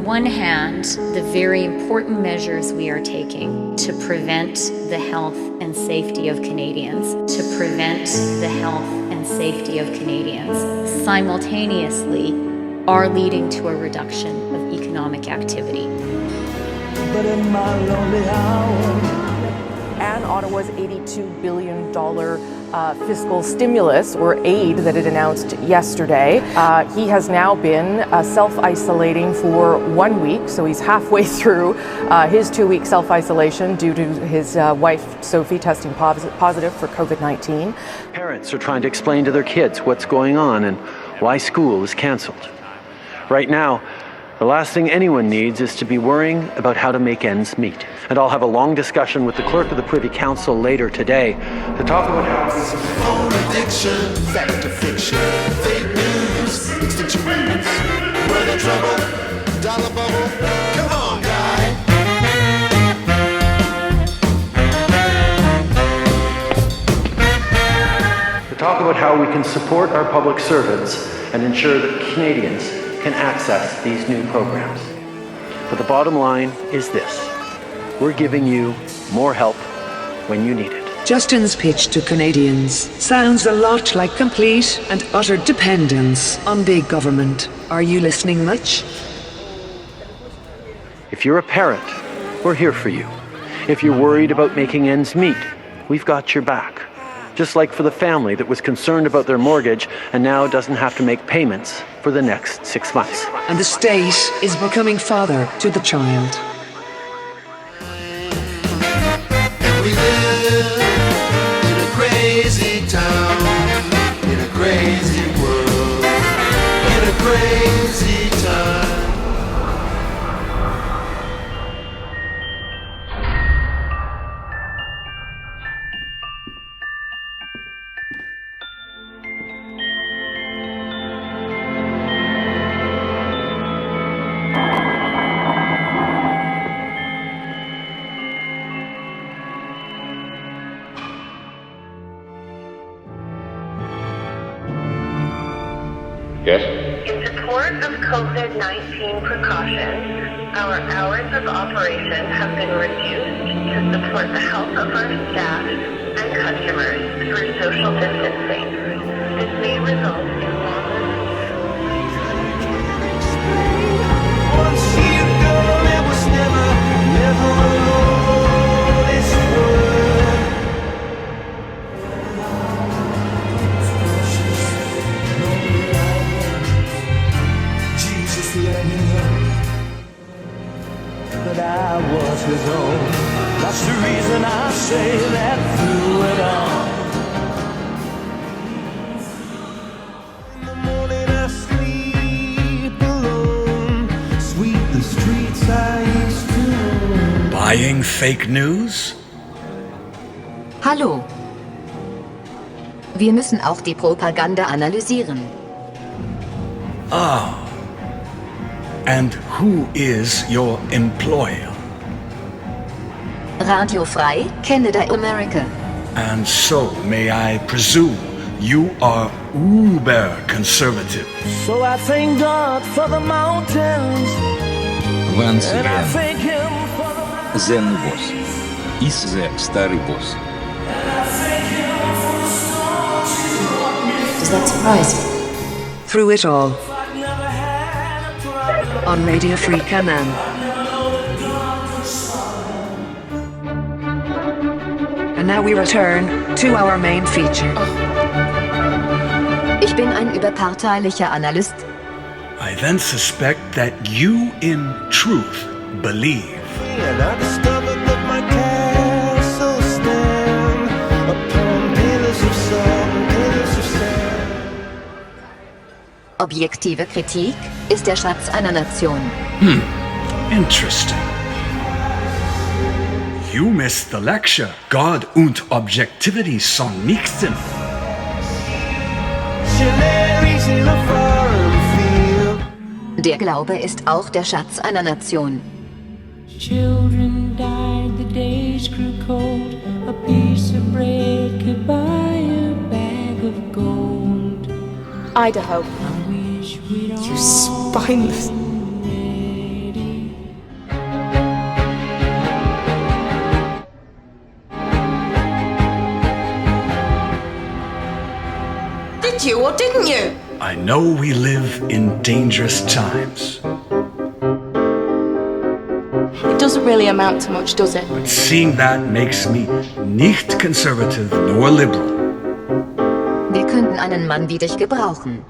one hand, the very important measures we are taking to prevent the health and safety of Canadians, simultaneously are leading to a reduction of economic activity. But in my lonely hour, and Ottawa's $82 billion fiscal stimulus or aid that it announced yesterday. He has now been self-isolating for 1 week, so he's halfway through his 2-week self-isolation due to his wife, Sophie, testing positive for COVID-19. Parents are trying to explain to their kids what's going on and why school is cancelled. Right now, the last thing anyone needs is to be worrying about how to make ends meet. And I'll have a long discussion with the clerk of the Privy Council later today to talk about how... Phone addiction, fact to fiction, fake news, extinction rumors, word of trouble, dollar bubble, come on, guy. To talk about how we can support our public servants and ensure that Canadians can access these new programs. But the bottom line is this: we're giving you more help when you need it. Justin's pitch to Canadians sounds a lot like complete and utter dependence on big government. Are you listening much? If you're a parent, we're here for you. If you're worried about making ends meet, we've got your back. Just like for the family that was concerned about their mortgage and now doesn't have to make payments for the next 6 months. And the state is becoming father to the child. And we live in a crazy town, in a crazy world, in a crazy time. Yes? In support of COVID-19 precautions, our hours of operation have been reduced to support the health of our staff and customers through social distancing. This may result in longer... once you go, it was never alone. This world. Jesus let me know that I was his own. That's the reason I say that through it all. In the morning I sleep alone. Sweep the streets I used to know. Buying fake news? Hallo. Wir müssen auch die Propaganda analysieren. Ah. And who is your employer? Radio Frei, Canada, America. And so, may I presume, you are uber conservative. So I thank God for the mountains. Once And I again, thank him for the Zen boss. Is the starry boss. Does that surprise you? Through it all. On Radio Free Canaan. And now we return to our main feature. Ich bin ein überparteilicher Analyst. I then suspect that you in truth believe. And I discovered that my castle stand upon pillars of sand, pillars of sand. Objektive Kritik ist der Schatz einer Nation. Interesting. You missed the lecture. God und Objectivity sont nichten. Missionaries in a foreign field. Der Glaube ist auch der Schatz einer Nation. Children died, the days grew cold. A piece of bread could buy a bag of gold. Idaho. I wish we'd You spineless. did you or didn't you? I know we live in dangerous times. It doesn't really amount to much, does it? But seeing that makes me nicht conservative nor liberal. Wir könnten einen Mann wie dich gebrauchen.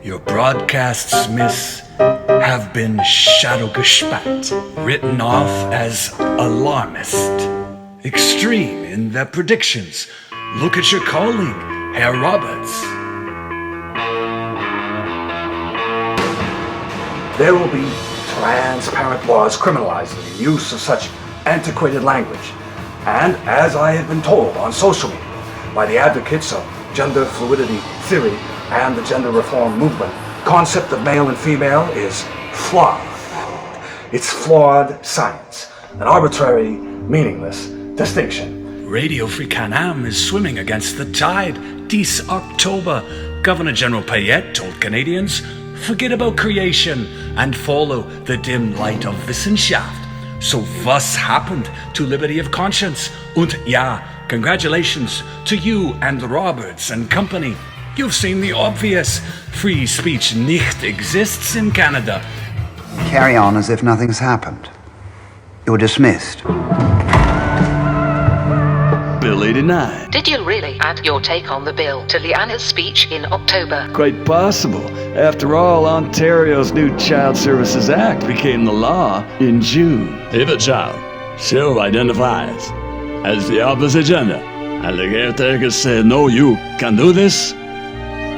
Your broadcasts, miss, have been shadow gespannt, written off as alarmist, extreme in their predictions. Look at your colleague, Herr Roberts. There will be transparent laws criminalizing the use of such antiquated language. And as I have been told on social media by the advocates of gender fluidity theory and the gender reform movement, concept of male and female is flawed. It's flawed science, an arbitrary, meaningless distinction. Radio Free Canam is swimming against the tide. This October, Governor General Payette told Canadians, forget about creation and follow the dim light of Wissenschaft. So was happened to liberty of conscience? Und ja, congratulations to you and Roberts and company. You've seen the obvious. Free speech nicht exists in Canada. Carry on as if nothing's happened. You're dismissed. Bill 89. Did you really add your take on the bill to Leanna's speech in October? Quite possible. After all, Ontario's new Child Services Act became the law in June. If a child self-identifies as the opposite gender, and the caretaker said, no, you can do this,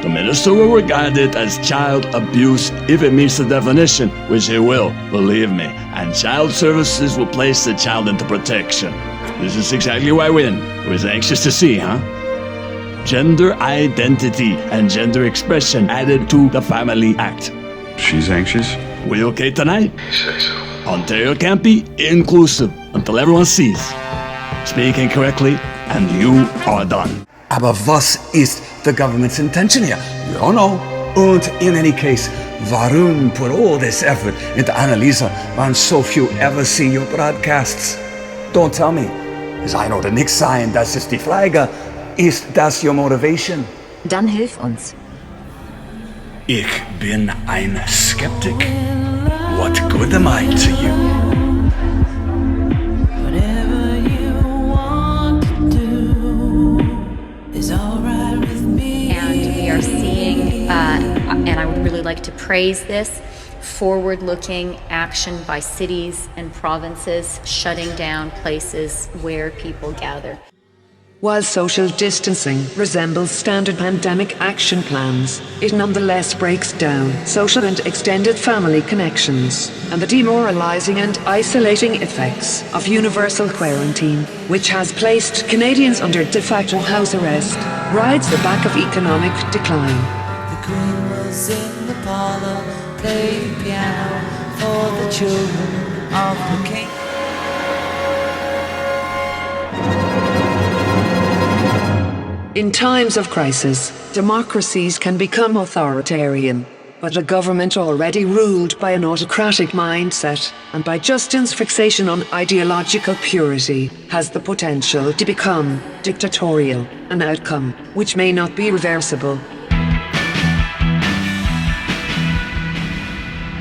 the minister will regard it as child abuse if it meets the definition, which it will, believe me, and Child Services will place the child into protection. This is exactly why Wynne was anxious to see, huh? Gender identity and gender expression added to the Family Act. She's anxious? We okay tonight? You say so. Ontario can't be inclusive until everyone sees. Speaking correctly, and you are done. Aber was ist the government's intention here? You don't know. And in any case, warum put all this effort into Annalisa when so few ever see your broadcasts? Don't tell me. As I know the nix sein, das ist die Frage. Ist das your motivation? Dann hilf uns. Ich bin ein Skeptic. What good am I to you? Whatever you want to do is all right with me. And we are seeing, and I would really like to praise this, forward-looking action by cities and provinces shutting down places where people gather. While social distancing resembles standard pandemic action plans, it nonetheless breaks down social and extended family connections and the demoralizing and isolating effects of universal quarantine, which has placed Canadians under de facto house arrest, rides the back of economic decline. The Queen was in the parlor, playing piano for the children of the king. In times of crisis, democracies can become authoritarian, but a government already ruled by an autocratic mindset and by Justin's fixation on ideological purity has the potential to become dictatorial, an outcome which may not be reversible.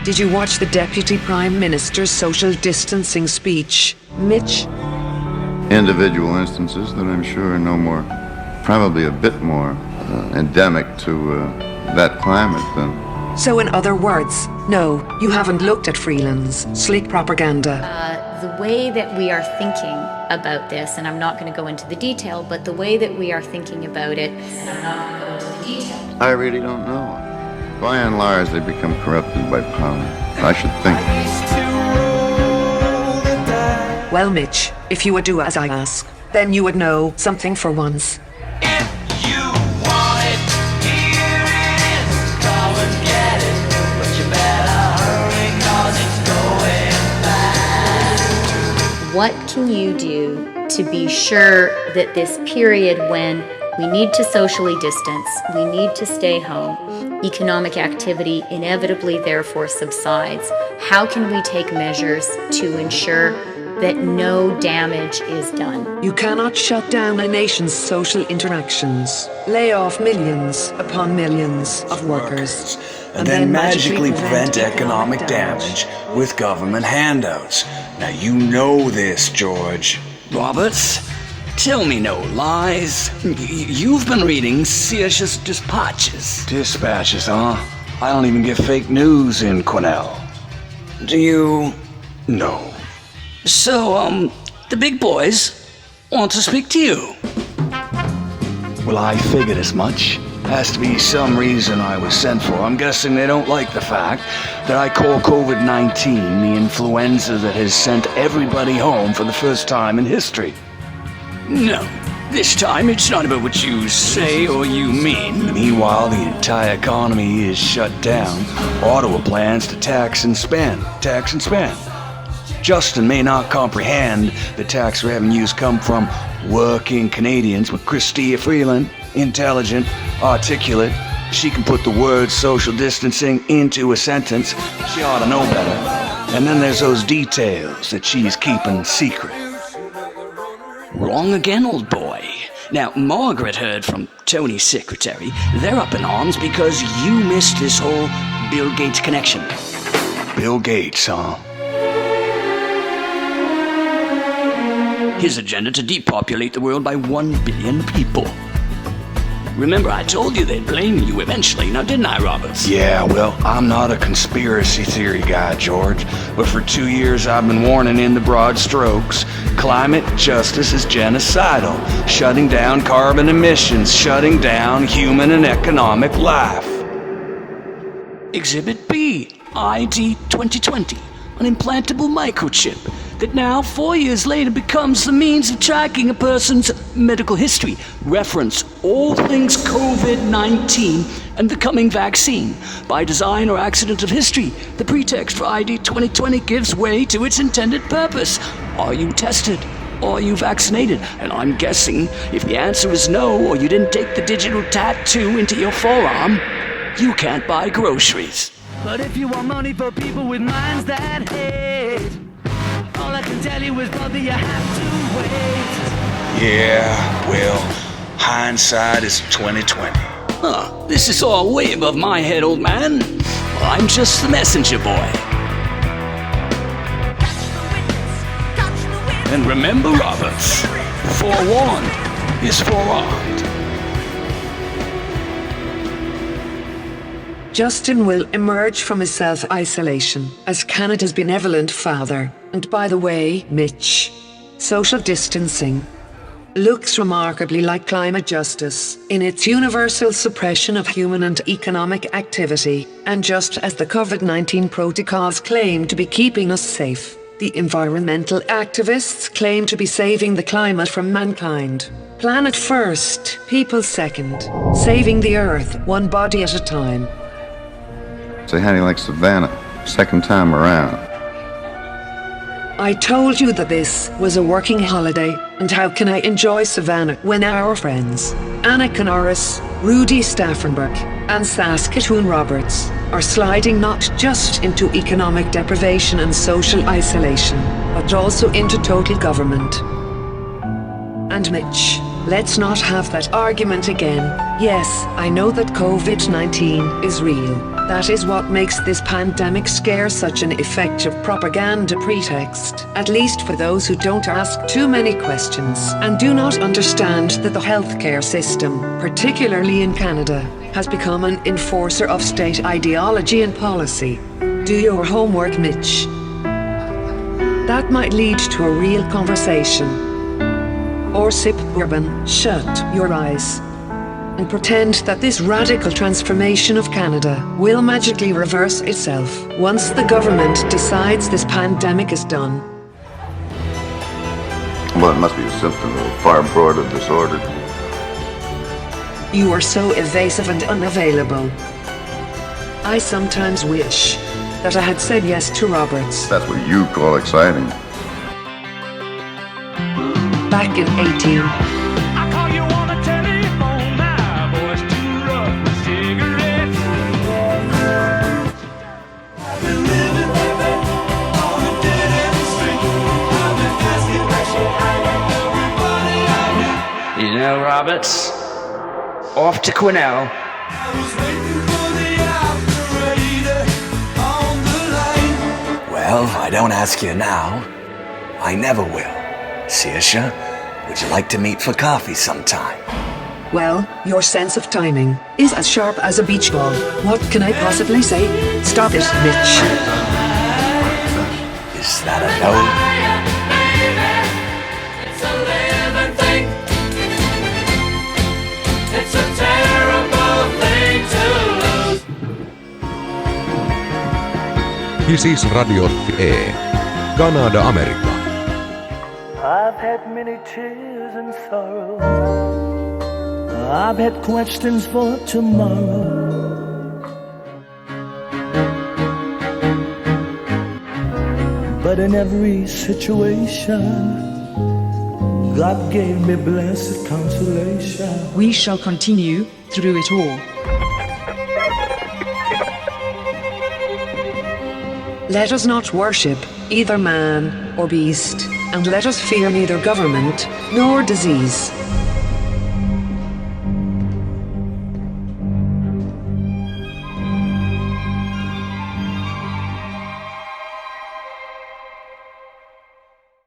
Did you watch the Deputy Prime Minister's social distancing speech, Mitch? Individual instances that I'm sure are no more, probably a bit more endemic to that climate than. So in other words, no, you haven't looked at Freeland's sleek propaganda. The way that we are thinking about this, and I'm not going to go into the detail, but the way that we are thinking about it, and I'm not going to go into the detail. I really don't know. By and large, they become corrupted by power. I should think. Well, Mitch, if you would do as I ask, then you would know something for once. What can you do to be sure that this period when we need to socially distance, we need to stay home, economic activity inevitably therefore subsides? How can we take measures to ensure that no damage is done. You cannot shut down a nation's social interactions, lay off millions upon millions of workers, and then magically prevent economic damage with government handouts. Now you know this, George. Roberts, tell me no lies. You've been reading Search's dispatches. Dispatches, huh? I don't even get fake news in Cornell. Do you? No. So, the big boys want to speak to you. Well, I figured as much. Has to be some reason I was sent for. I'm guessing they don't like the fact that I call COVID-19 the influenza that has sent everybody home for the first time in history. No, this time it's not about what you say or you mean. Meanwhile, the entire economy is shut down. Ottawa plans to tax and spend. Justin may not comprehend that tax revenues come from working Canadians, but Christia Freeland, intelligent, articulate, she can put the word social distancing into a sentence. She ought to know better. And then there's those details that she's keeping secret. Wrong again, old boy. Now, Margaret heard from Tony's secretary. They're up in arms because you missed this whole Bill Gates connection. Bill Gates, huh? His agenda to depopulate the world by 1 billion people. Remember, I told you they'd blame you eventually, now didn't I, Roberts? Yeah, well, I'm not a conspiracy theory guy, George, but for 2 years I've been warning in the broad strokes. Climate justice is genocidal, shutting down carbon emissions, shutting down human and economic life. Exhibit B, ID 2020, an implantable microchip that now, 4 years later, becomes the means of tracking a person's medical history. Reference all things COVID-19 and the coming vaccine. By design or accident of history, the pretext for ID 2020 gives way to its intended purpose. Are you tested? Are you vaccinated? And I'm guessing if the answer is no, or you didn't take the digital tattoo into your forearm, you can't buy groceries. But if you want money for people with minds that hate, all I can tell you is, brother, you have to wait. Yeah, well, hindsight is 2020. This is all way above my head, old man. Well, I'm just the messenger boy. And remember, Roberts, forewarned is forearmed. Justin will emerge from his self-isolation as Canada's benevolent father. And by the way, Mitch, social distancing looks remarkably like climate justice in its universal suppression of human and economic activity. And just as the COVID-19 protocols claim to be keeping us safe, the environmental activists claim to be saving the climate from mankind. Planet first, people second, saving the earth one body at a time. Say how do you like Savannah? Second time around. I told you that this was a working holiday, and how can I enjoy Savannah when our friends, Anna Canaris, Rudy Staffenberg, and Saskatoon Roberts, are sliding not just into economic deprivation and social isolation, but also into total government. And Mitch, let's not have that argument again. Yes, I know that COVID-19 is real. That is what makes this pandemic scare such an effective propaganda pretext, at least for those who don't ask too many questions and do not understand that the healthcare system, particularly in Canada, has become an enforcer of state ideology and policy. Do your homework, Mitch. That might lead to a real conversation. Or sip bourbon, shut your eyes, and pretend that this radical transformation of Canada will magically reverse itself once the government decides this pandemic is done. Well, it must be a symptom of a far broader disorder. You are so evasive and unavailable. I sometimes wish that I had said yes to Roberts. That's what you call exciting. Back in 18. I call you on the telephone now, boy, it's too rough with cigarettes. I've been living on a dead end street. I've been Roberts. Off to Quinnell. Well, I don't ask you now. I never will. Saoirse, would you like to meet for coffee sometime? Well, your sense of timing is as sharp as a beach ball. What can I possibly say? Stop it, Mitch. Is that a no? It's a living thing. It's a terrible thing to lose. Isis Radio E. Kanada, Amerikka. I've had many tears and sorrow. I've had questions for tomorrow. But in every situation, God gave me blessed consolation. We shall continue through it all. Let us not worship either man or beast, and let us fear neither government nor disease.